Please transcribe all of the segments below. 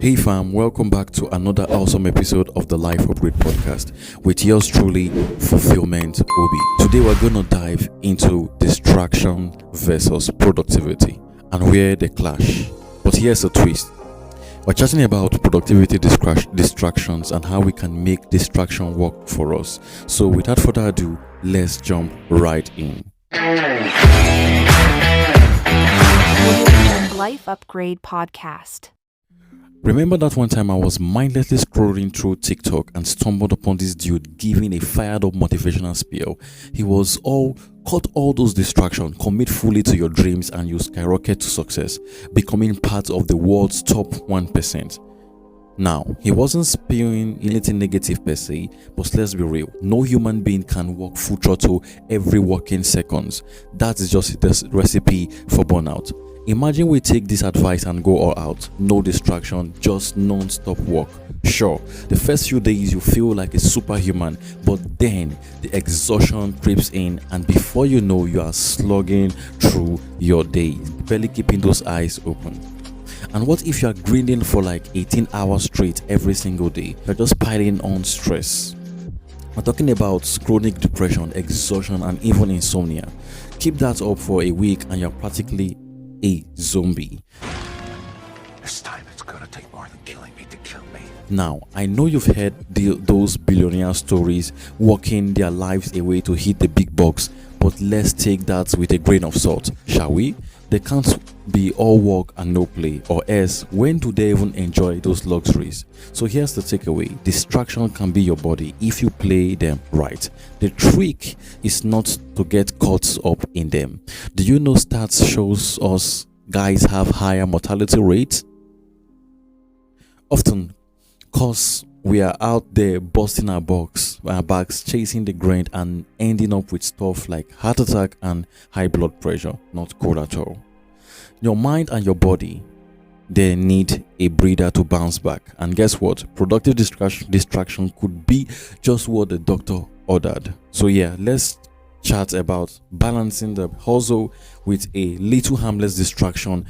Hey fam, welcome back to another awesome episode of the Life Upgrade podcast with yours truly, Fulfillment Obi. Today we're going to dive into distraction versus productivity and where they clash. But here's a twist. We're chatting about productivity distractions and how we can make distraction work for us. So without further ado, let's jump right in. Life Upgrade Podcast. Remember that one time I was mindlessly scrolling through TikTok and stumbled upon this dude giving a fired up motivational spiel. He was cut all those distractions, commit fully to your dreams and you skyrocket to success, becoming part of the world's top 1%. Now, he wasn't spewing anything negative per se, but let's be real, no human being can work full throttle every working seconds. That is just the recipe for burnout. Imagine we take this advice and go all out. No distraction, just non-stop work. Sure, the first few days you feel like a superhuman, but then the exhaustion creeps in and before you know you are slugging through your day, barely keeping those eyes open. And what if you are grinding for like 18 hours straight every single day? You're just piling on stress. We're talking about chronic depression, exhaustion, and even insomnia. Keep that up for a week and you're practically a zombie. This time it's gonna take more than killing me to kill me. Now, I know you've heard those billionaire stories working their lives away to hit the big bucks, but let's take that with a grain of salt, shall we? They can't be all work and no play, or else when do they even enjoy those luxuries? So here's the takeaway. Distraction can be your body if you play them right. The trick is not to get caught up in them. Do you know stats shows us guys have higher mortality rates? Often cause we are out there busting our backs, chasing the grind and ending up with stuff like heart attack and high blood pressure. Not cool at all. Your mind and your body, they need a breather to bounce back. And guess what? Productive distraction could be just what the doctor ordered. So yeah, let's chat about balancing the hustle with a little harmless distraction.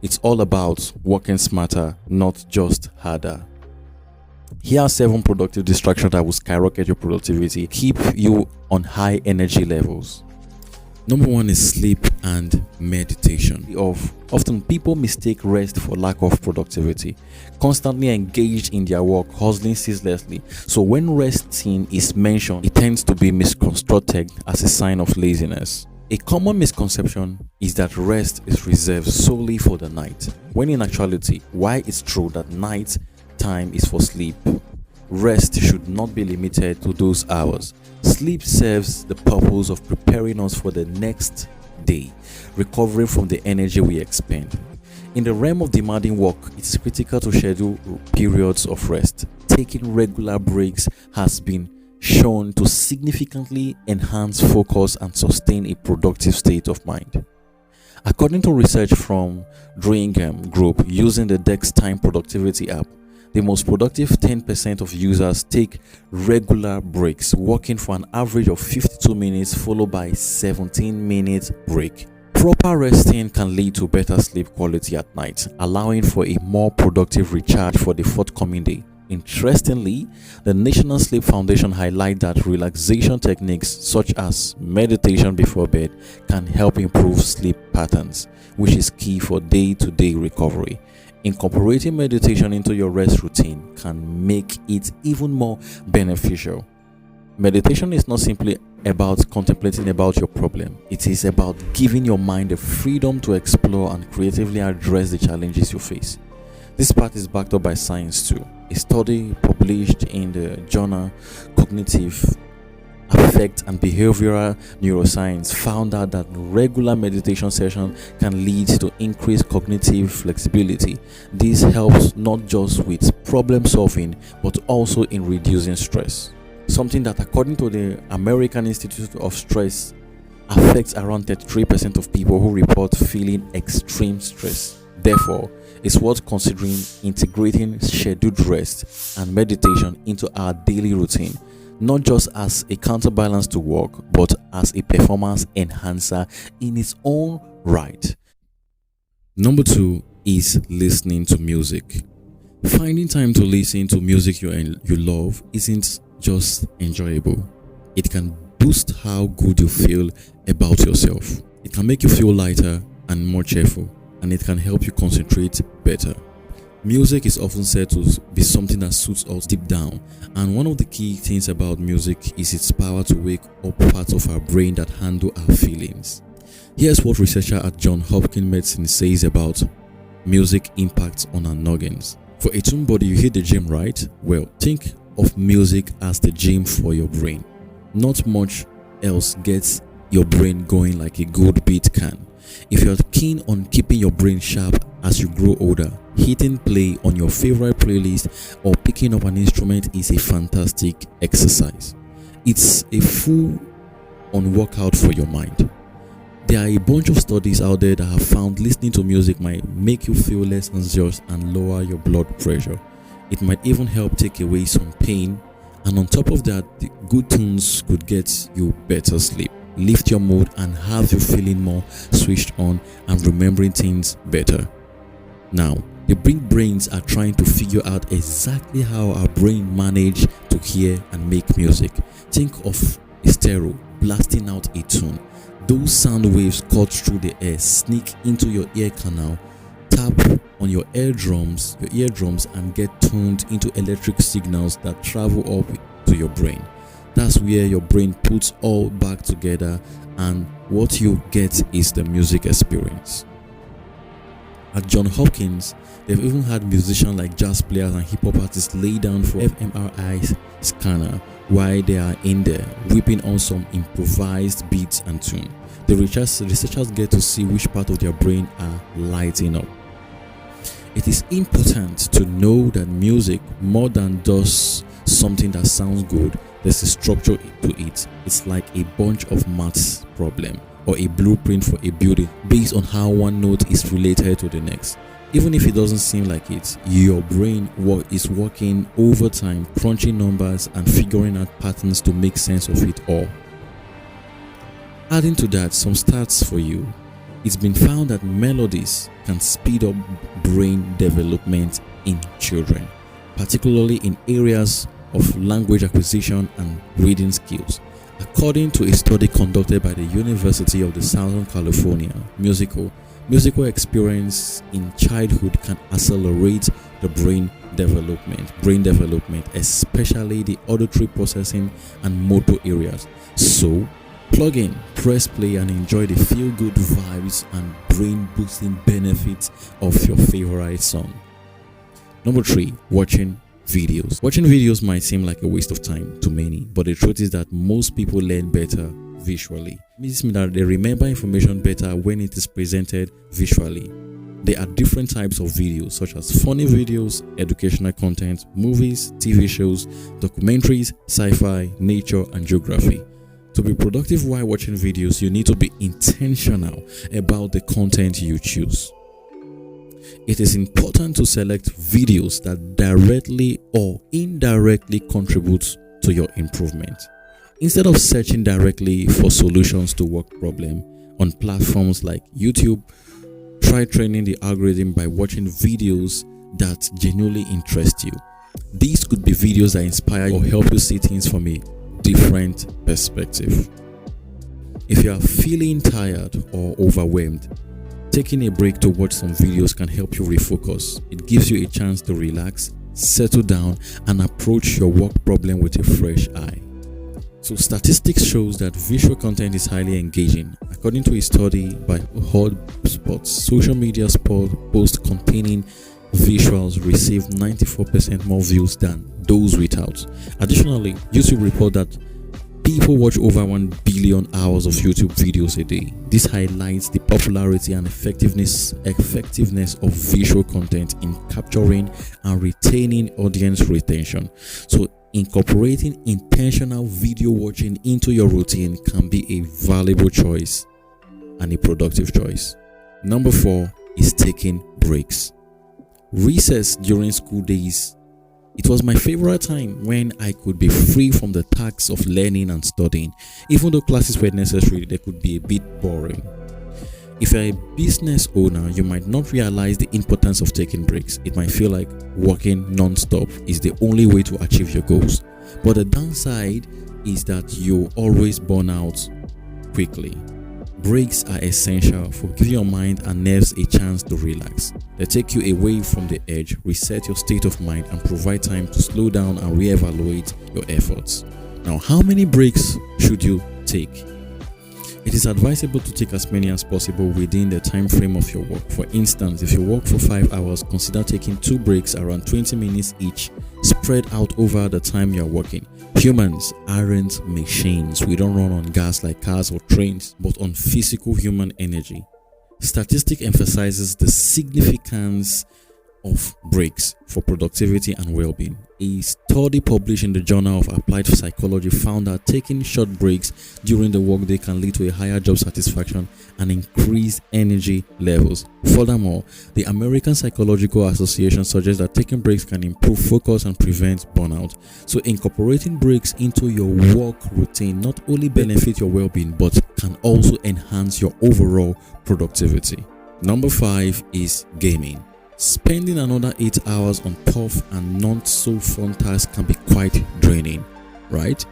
It's all about working smarter, not just harder. Here are 7 productive distractions that will skyrocket your productivity, keep you on high energy levels. Number 1 is sleep and meditation. Often people mistake rest for lack of productivity, constantly engaged in their work, hustling ceaselessly. So when resting is mentioned, it tends to be misconstrued as a sign of laziness. A common misconception is that rest is reserved solely for the night, when in actuality, while it's true that night time is for sleep, rest should not be limited to those hours. Sleep serves the purpose of preparing us for the next day, recovering from the energy we expend. In the realm of demanding work, it's critical to schedule periods of rest. Taking regular breaks has been shown to significantly enhance focus and sustain a productive state of mind. According to research from Dringham Group using the Dex Time Productivity app, the most productive 10% of users take regular breaks, working for an average of 52 minutes followed by 17-minute break. Proper resting can lead to better sleep quality at night, allowing for a more productive recharge for the forthcoming day. Interestingly, the National Sleep Foundation highlights that relaxation techniques such as meditation before bed can help improve sleep patterns, which is key for day-to-day recovery. Incorporating meditation into your rest routine can make it even more beneficial. Meditation is not simply about contemplating about your problem. It is about giving your mind the freedom to explore and creatively address the challenges you face. This part is backed up by science too. A study published in the journal Cognitive Affect and Behavioral Neuroscience found out that regular meditation sessions can lead to increased cognitive flexibility. This helps not just with problem solving but also in reducing stress. Something that, according to the American Institute of Stress, affects around 33% of people who report feeling extreme stress. Therefore, it's worth considering integrating scheduled rest and meditation into our daily routine, not just as a counterbalance to work, but as a performance enhancer in its own right. Number 2 is listening to music. Finding time to listen to music you love isn't just enjoyable. It can boost how good you feel about yourself. It can make you feel lighter and more cheerful, and it can help you concentrate better. Music is often said to be something that suits us deep down, and one of the key things about music is its power to wake up parts of our brain that handle our feelings. Here's what researcher at Johns Hopkins Medicine says about music impacts on our noggins. For a tuned body, you hit the gym, right? Well, think of music as the gym for your brain. Not much else gets your brain going like a good beat can. If you're keen on keeping your brain sharp as you grow older, hitting play on your favorite playlist or picking up an instrument is a fantastic exercise. It's a full-on workout for your mind. There are a bunch of studies out there that have found listening to music might make you feel less anxious and lower your blood pressure. It might even help take away some pain, and on top of that, the good tunes could get you better sleep, lift your mood, and have you feeling more switched on and remembering things better. Now, the big brains are trying to figure out exactly how our brain manage to hear and make music. Think of a stereo blasting out a tune. Those sound waves cut through the air, sneak into your ear canal, tap on your eardrums, and get tuned into electric signals that travel up to your brain. That's where your brain puts all back together, and what you get is the music experience. At Johns Hopkins, they've even had musicians like jazz players and hip-hop artists lay down for fMRI scanner while they are in there, whipping on some improvised beats and tune. The researchers get to see which part of their brain are lighting up. It is important to know that music, more than just something that sounds good, there's a structure to it. It's like a bunch of maths problem or a blueprint for a building based on how one note is related to the next. Even if it doesn't seem like it, your brain is working overtime, crunching numbers and figuring out patterns to make sense of it all. Adding to that, some stats for you. It's been found that melodies can speed up brain development in children, particularly in areas of language acquisition and reading skills. According to a study conducted by the University of the Southern California, musical experience in childhood can accelerate the brain development, especially the auditory processing and motor areas. So, plug in, press play, and enjoy the feel-good vibes and brain-boosting benefits of your favorite song. Number 3, watching videos. Watching videos might seem like a waste of time to many, but the truth is that most people learn better visually. This means that they remember information better when it is presented visually. There are different types of videos, such as funny videos, educational content, movies, TV shows, documentaries, sci-fi, nature, and geography. To be productive while watching videos, you need to be intentional about the content you choose. It is important to select videos that directly or indirectly contribute to your improvement. Instead of searching directly for solutions to work problem on platforms like YouTube, try training the algorithm by watching videos that genuinely interest you. These could be videos that inspire or help you see things from a different perspective. If you are feeling tired or overwhelmed, taking a break to watch some videos can help you refocus. It gives you a chance to relax, settle down, and approach your work problem with a fresh eye. So statistics shows that visual content is highly engaging. According to a study by HubSpot, social media posts containing visuals receive 94% more views than those without. Additionally, YouTube report that people watch over 1 billion hours of YouTube videos a day. This highlights the popularity and effectiveness of visual content in capturing and retaining audience retention. So incorporating intentional video watching into your routine can be a valuable choice and a productive choice. Number 4 is taking breaks. Recess during school days. It was my favorite time when I could be free from the tax of learning and studying. Even though classes were necessary, they could be a bit boring. If you're a business owner, you might not realize the importance of taking breaks. It might feel like working non-stop is the only way to achieve your goals. But the downside is that you always burn out quickly. Breaks are essential for giving your mind and nerves a chance to relax. They take you away from the edge, reset your state of mind, and provide time to slow down and reevaluate your efforts. Now, how many breaks should you take? It is advisable to take as many as possible within the time frame of your work. For instance, if you work for 5 hours, consider taking 2 breaks around 20 minutes each, spread out over the time you are working. Humans aren't machines. We don't run on gas like cars or trains, but on physical human energy. Statistic emphasizes the significance of breaks for productivity and well-being. A study published in the Journal of Applied Psychology found that taking short breaks during the workday can lead to a higher job satisfaction and increased energy levels. Furthermore, the American Psychological Association suggests that taking breaks can improve focus and prevent burnout. So incorporating breaks into your work routine not only benefits your well-being but can also enhance your overall productivity. Number 5 is gaming. Spending another 8 hours on tough and not so fun tasks can be quite draining, right?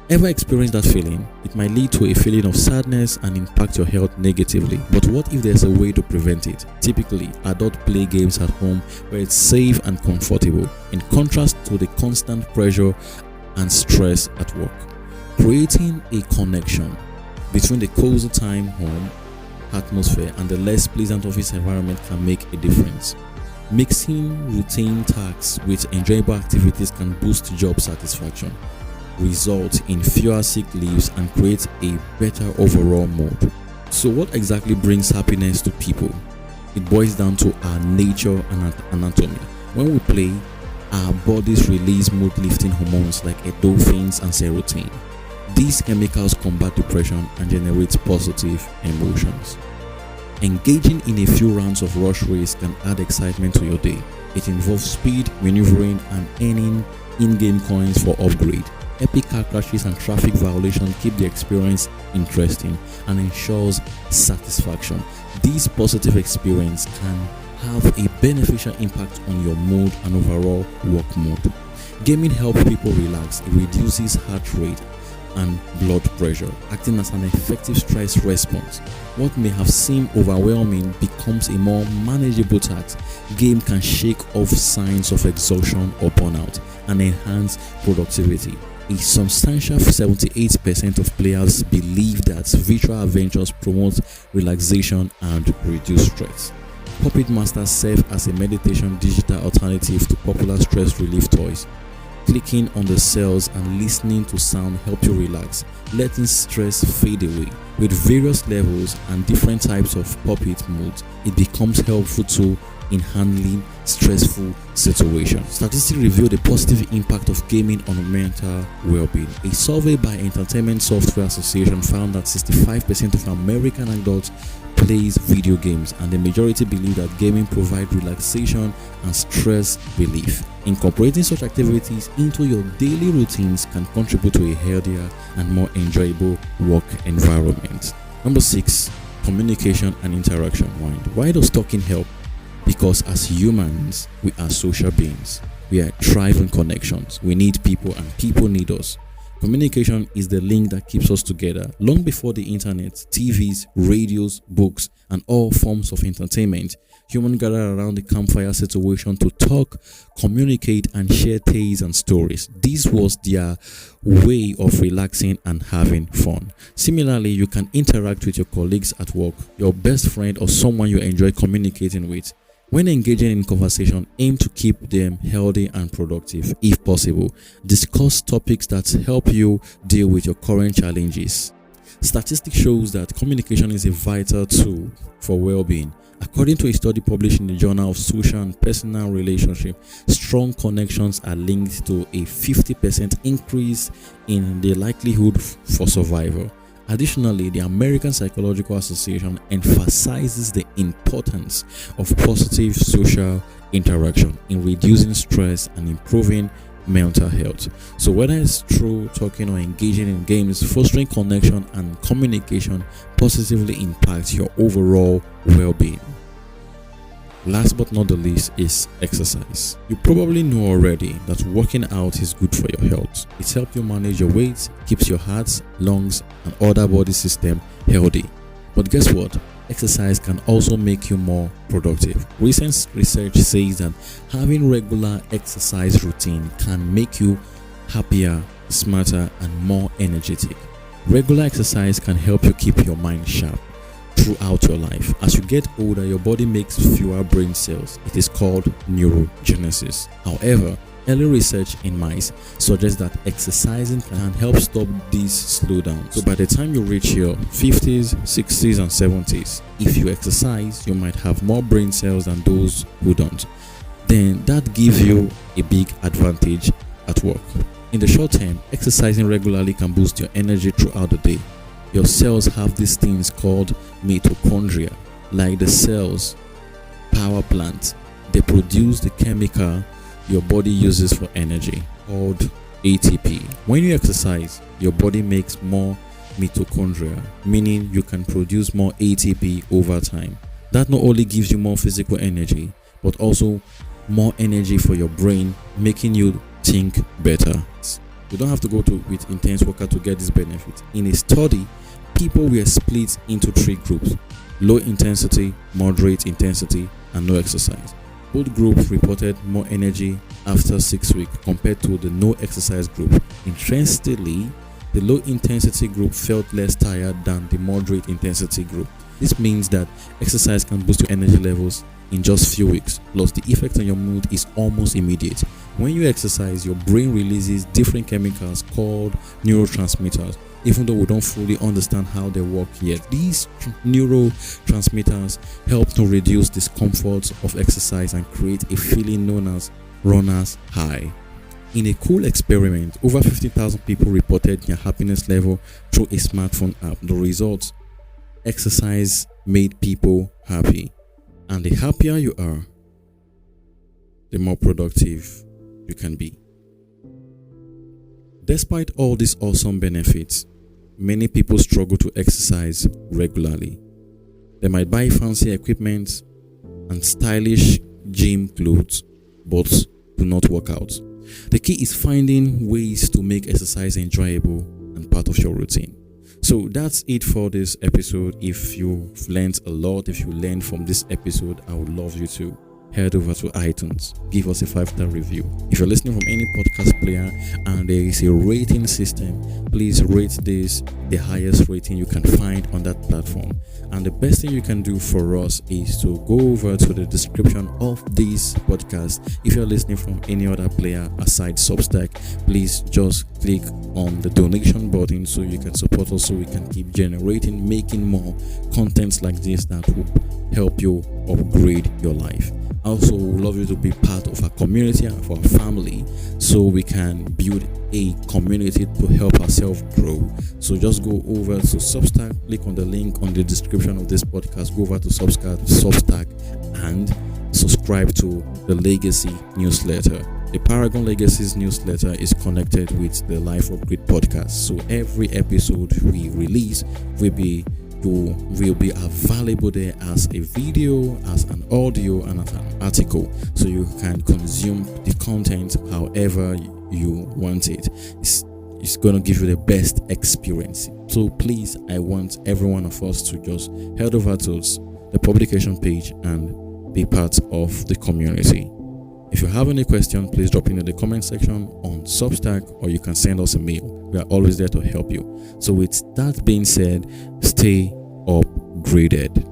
Ever experienced that feeling? It might lead to a feeling of sadness and impact your health negatively. But what if there's a way to prevent it? Typically, adults play games at home where it's safe and comfortable, in contrast to the constant pressure and stress at work. Creating a connection between the cozy time home atmosphere and the less pleasant office environment can make a difference. Mixing routine tasks with enjoyable activities can boost job satisfaction, result in fewer sick leaves, and create a better overall mood. So what exactly brings happiness to people? It boils down to our nature and anatomy. When we play, our bodies release mood-lifting hormones like endorphins and serotonin. These chemicals combat depression and generate positive emotions. Engaging in a few rounds of rush race can add excitement to your day. It involves speed, maneuvering, and earning in-game coins for upgrade. Epic car crashes and traffic violations keep the experience interesting and ensures satisfaction. This positive experience can have a beneficial impact on your mood and overall work mood. Gaming helps people relax. It reduces heart rate and blood pressure, acting as an effective stress response. What may have seemed overwhelming becomes a more manageable task. Game can shake off signs of exhaustion or burnout and enhance productivity. A substantial 78% of players believe that virtual adventures promote relaxation and reduce stress. Puppet Masters serve as a meditation digital alternative to popular stress relief toys. Clicking on the cells and listening to sound help you relax, letting stress fade away. With various levels and different types of puppet modes, it becomes helpful tool in handling stressful situations. Statistics reveal the positive impact of gaming on mental well-being. A survey by Entertainment Software Association found that 65% of American adults plays video games, and the majority believe that gaming provides relaxation and stress relief. Incorporating such activities into your daily routines can contribute to a healthier and more enjoyable work environment. Number 6, communication and interaction. Why does talking help? Because as humans, we are social beings. We are thriving connections. We need people and people need us. Communication is the link that keeps us together. Long before the internet, TVs, radios, books, and all forms of entertainment, humans gathered around the campfire situation to talk, communicate, and share tales and stories. This was their way of relaxing and having fun. Similarly, you can interact with your colleagues at work, your best friend, or someone you enjoy communicating with. When engaging in conversation, aim to keep them healthy and productive. If possible, discuss topics that help you deal with your current challenges. Statistics shows that communication is a vital tool for well-being. According to a study published in the Journal of Social and Personal Relationship, strong connections are linked to a 50% increase in the likelihood for survival. Additionally, the American Psychological Association emphasizes the importance of positive social interaction in reducing stress and improving mental health. So whether it's through talking or engaging in games, fostering connection and communication positively impacts your overall well-being. Last but not the least is exercise. You probably know already that working out is good for your health. It helps you manage your weight, keeps your heart, lungs, and other body system healthy. But guess what? Exercise can also make you more productive. Recent research says that having regular exercise routine can make you happier, smarter, and more energetic. Regular exercise can help you keep your mind sharp throughout your life. As you get older, your body makes fewer brain cells. It is called neurogenesis. However, early research in mice suggests that exercising can help stop these slowdowns. So by the time you reach your 50s, 60s, and 70s, if you exercise, you might have more brain cells than those who don't. Then that gives you a big advantage at work. In the short term, exercising regularly can boost your energy throughout the day. Your cells have these things called mitochondria, like the cell's power plant. They produce the chemical your body uses for energy, called ATP. When you exercise, your body makes more mitochondria, meaning you can produce more ATP over time. That not only gives you more physical energy, but also more energy for your brain, making you think better. You don't have to go with intense workout to get this benefit. In a study, people were split into 3 groups: low intensity, moderate intensity, and no exercise. Both groups reported more energy after 6 weeks compared to the no exercise group. Interestingly, the low intensity group felt less tired than the moderate intensity group. This means that exercise can boost your energy levels in just few weeks. Plus, the effect on your mood is almost immediate. When you exercise, your brain releases different chemicals called neurotransmitters. Even though we don't fully understand how they work yet, these neurotransmitters help to reduce discomfort of exercise and create a feeling known as runner's high. In a cool experiment, over 50,000 people reported their happiness level through a smartphone app. The results: exercise made people happy. And the happier you are, the more productive you can be. Despite all these awesome benefits, many people struggle to exercise regularly. They might buy fancy equipment and stylish gym clothes, but do not work out. The key is finding ways to make exercise enjoyable and part of your routine. So that's it for this episode. If you've learned a lot, if you learned from this episode, I would love you to head over to iTunes, give us a 5-star review. If you're listening from any podcast player and there is a rating system, please rate this the highest rating you can find on that platform. And the best thing you can do for us is to go over to the description of this podcast. If you're listening from any other player aside Substack, please just click on the donation button so you can support us, so we can keep generating, making more contents like this that will help you upgrade your life. Also, we would love you to be part of our community and of our family, so we can build a community to help ourselves grow. So just go over to Substack, click on the link on the description of this podcast, go over to Substack and subscribe to the Legacy newsletter. The Paragon Legacies newsletter is connected with the Life Upgrade podcast. So every episode we release will be available there as a video, as an audio, and as an article, so you can consume the content however you want it. It's going to give you the best experience. So please, I want every one of us to just head over to the publication page and be part of the community. If you have any question, please drop in the comment section on Substack, or you can send us a mail. We are always there to help you. So with that being said, stay upgraded.